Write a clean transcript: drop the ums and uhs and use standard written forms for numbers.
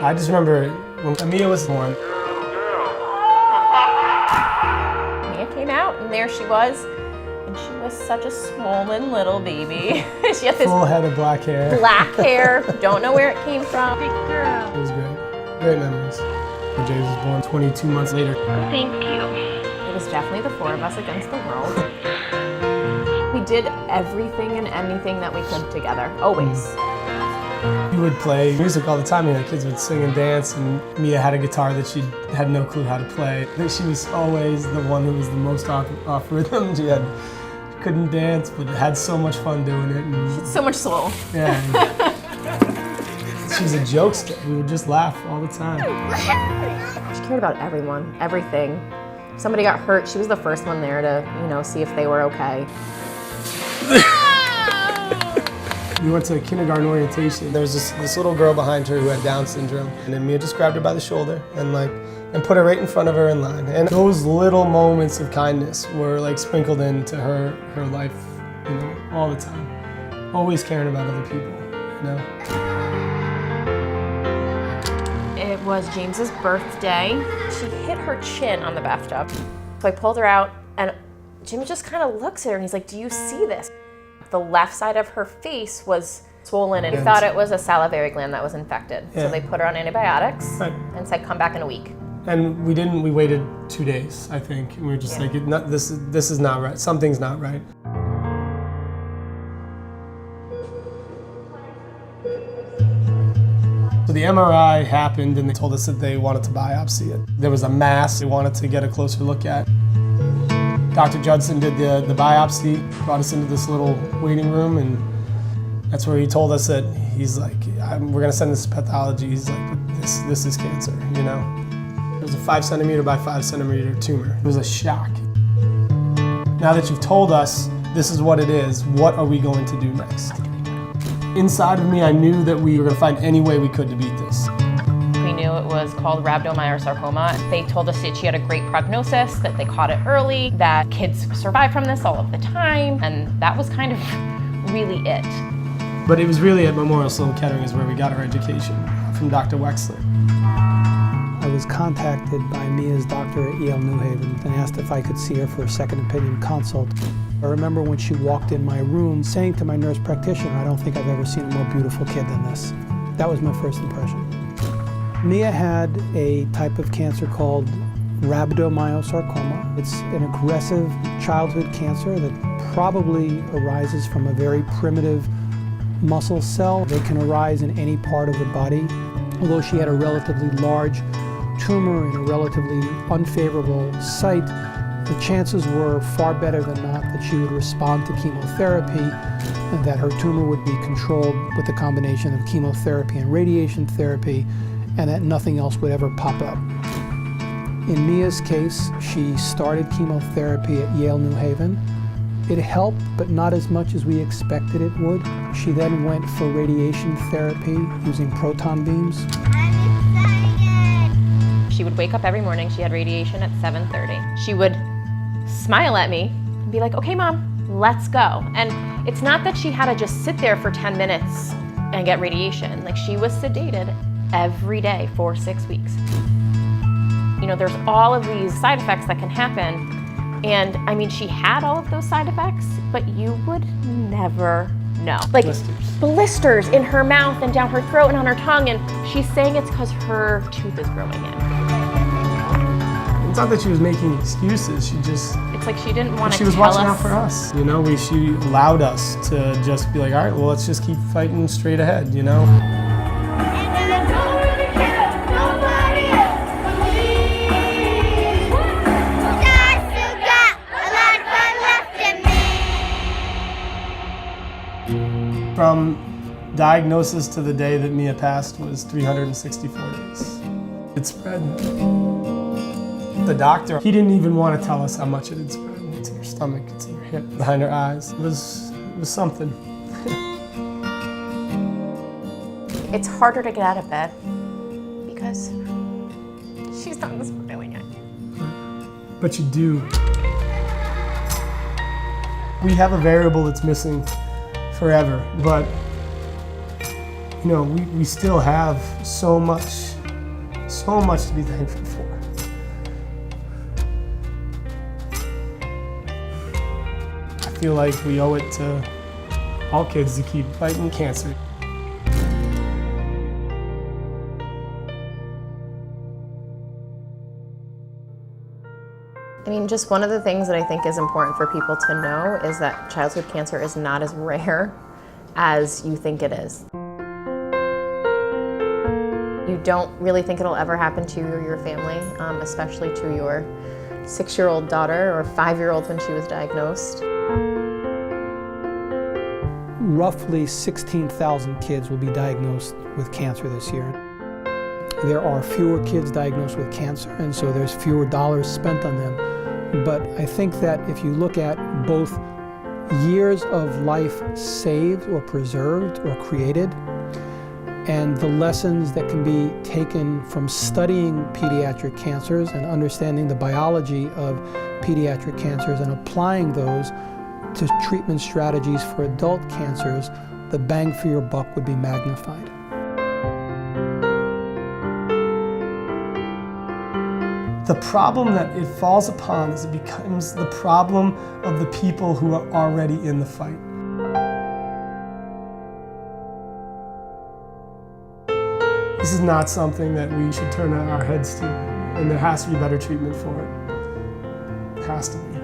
I just remember when Mia was born. Mia came out and there she was. And she was such a swollen little baby. She had this full head of black hair. Black hair. Don't know where it came from. Big girl. It was great. Great memories. James was born 22 months later. Thank you. It was definitely the four of us against the world. We did everything and anything that we could together, always. We would play music all the time. The kids would sing and dance, and Mia had a guitar that she had no clue how to play. She was always the one who was the most off rhythm. She couldn't dance, but had so much fun doing it. And, she had so much soul. Yeah. She's a jokester. We would just laugh all the time. She cared about everyone, everything. If somebody got hurt, she was the first one there to, see if they were okay. We went to kindergarten orientation. There was this little girl behind her who had Down syndrome, and then Mia just grabbed her by the shoulder and put her right in front of her in line. And those little moments of kindness were sprinkled into her life, all the time. Always caring about other people, It was James's birthday. She hit her chin on the bathtub. So I pulled her out, and Jim just kind of looks at her and he's like, "Do you see this?" The left side of her face was swollen, and he thought it was a salivary gland that was infected. Yeah. So they put her on antibiotics and said, "Come back in a week." And we didn't. We waited 2 days, I think, and we were just this is not right. Something's not right. So the MRI happened, and they told us that they wanted to biopsy it. There was a mass they wanted to get a closer look at. Dr. Judson did the biopsy, brought us into this little waiting room, and that's where he told us that he's like, "We're gonna send this to pathology." He's like, "But this is cancer, It was a 5 centimeter by 5 centimeter tumor. It was a shock. Now that you've told us this is what it is, what are we going to do next? Inside of me, I knew that we were gonna find any way we could to beat this. We knew it was called rhabdomyosarcoma. They told us that she had a great prognosis, that they caught it early, that kids survive from this all of the time, and that was kind of really it. But it was really at Memorial Sloan Kettering is where we got our education, from Dr. Wexler. I was contacted by Mia's doctor at Yale New Haven and asked if I could see her for a second opinion consult. I remember when she walked in my room saying to my nurse practitioner, "I don't think I've ever seen a more beautiful kid than this." That was my first impression. Mia had a type of cancer called rhabdomyosarcoma. It's an aggressive childhood cancer that probably arises from a very primitive muscle cell. They can arise in any part of the body. Although she had a relatively large tumor in a relatively unfavorable site, the chances were far better than not that she would respond to chemotherapy and that her tumor would be controlled with a combination of chemotherapy and radiation therapy, and that nothing else would ever pop up. In Mia's case, she started chemotherapy at Yale New Haven. It helped, but not as much as we expected it would. She then went for radiation therapy using proton beams. She would wake up every morning, she had radiation at 7:30. She would smile at me and be like, "Okay, Mom, let's go." And it's not that she had to just sit there for 10 minutes and get radiation. She was sedated every day for 6 weeks. There's all of these side effects that can happen. And she had all of those side effects, but you would never know. Blisters in her mouth and down her throat and on her tongue, and she's saying it's because her tooth is growing in. It's not that she was making excuses, it's like she didn't want to tell us. She was watching out for us, She allowed us to just be like, "All right, well, let's just keep fighting straight ahead, From diagnosis to the day that Mia passed was 364 days. It spread. The doctor, he didn't even want to tell us how much it had spread. It's in her stomach, it's in her hip, behind her eyes. It was something. It's harder to get out of bed because she's not smiling yet. But you do. We have a variable that's missing forever, but we still have so much so much to be thankful for. I feel like we owe it to all kids to keep fighting cancer. I mean, just one of the things that I think is important for people to know is that childhood cancer is not as rare as you think it is. You don't really think it'll ever happen to you or your family, especially to your 6-year-old daughter or 5-year-old when she was diagnosed. Roughly 16,000 kids will be diagnosed with cancer this year. There are fewer kids diagnosed with cancer, and so there's fewer dollars spent on them. But I think that if you look at both years of life saved or preserved or created, and the lessons that can be taken from studying pediatric cancers and understanding the biology of pediatric cancers and applying those to treatment strategies for adult cancers, the bang for your buck would be magnified. The problem that it falls upon is it becomes the problem of the people who are already in the fight. This is not something that we should turn our heads to, and there has to be better treatment for it. It has to be.